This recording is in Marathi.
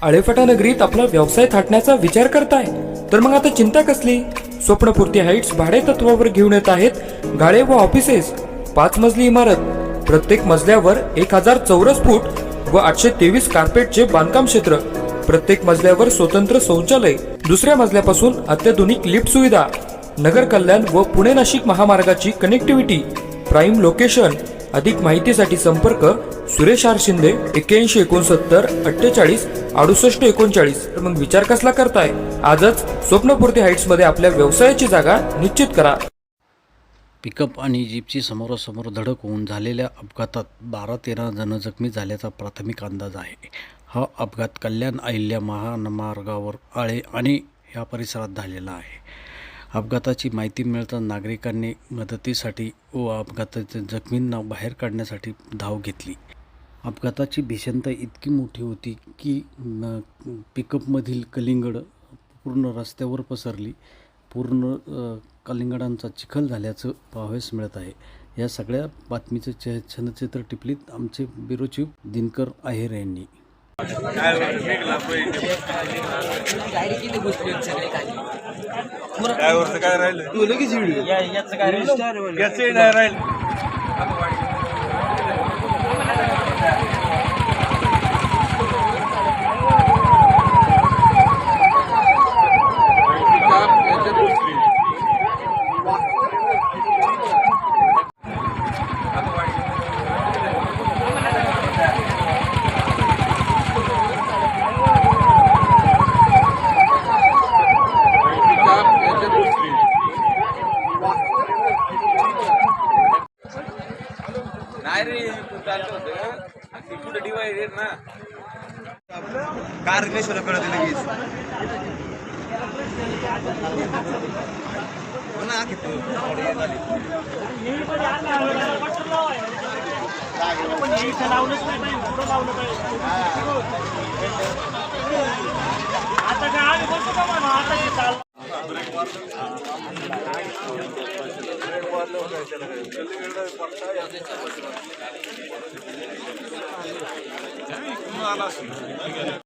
आळेफाटा नगरीत आपला व्यवसाय थाटण्याचा विचार करताय तर मग आता चिंता कसली? स्वप्नपूर्ती हाईट्स भाडे तत्वावर घेऊन येत आहेत गाळे व ऑफिसेस. 5 मजली इमारत, प्रत्येक मजल्यावर 1000 चौरस फूट व 823 कार्पेटचे बांधकाम क्षेत्र, प्रत्येक मजल्यावर स्वतंत्र शौचालय, दुसऱ्या मजल्यापासून अत्याधुनिक लिफ्ट सुविधा, नगर कल्याण व पुणे नाशिक महामार्गाची कनेक्टिव्हिटी, प्राईम लोकेशन. अधिक माहितीसाठी संपर्क सुरेश आर शिंदे 8169 48 68 39. तर मग विचार कसला करताय? आजच स्वप्नपूर्ती हाईट्स मध्ये आपल्या व्यवसायाची जागा निश्चित करा. पिकअप आणि जीपची समोरासमोर धडक होऊन झालेल्या अपघातात 12-13 जण जखमी झाल्याचा प्राथमिक अंदाज आहे. हा अपघात कल्याण अहिल्या महामार्गावर आळे आणि या परिसरात झालेला आहे. अपघाताची माहिती मिळताच नागरिकांनी मदतीसाठी व अपघातातील जखमींना बाहेर काढण्यासाठी धाव घेतली. अपघाताची भीषणता इतकी मोठी होती की पिकअपमधील कलिंगड पूर्ण रस्त्यावर पसरली. पूर्ण कलिंगडांचा चिखल झाल्याचं पाहावयास मिळत आहे. या सगळ्या बातमीचं छायाचित्र टिपलीत आमचे ब्युरो चीफ दिनकर आहेर यांनी. काय राहिलं तू लगेच व्हिडिओ याचं काय राहिलं याचं नाही राहिलं. नाही रे तू चाललं होतं कुठं डिवाइड ना कार कशाला कळत लगेच आता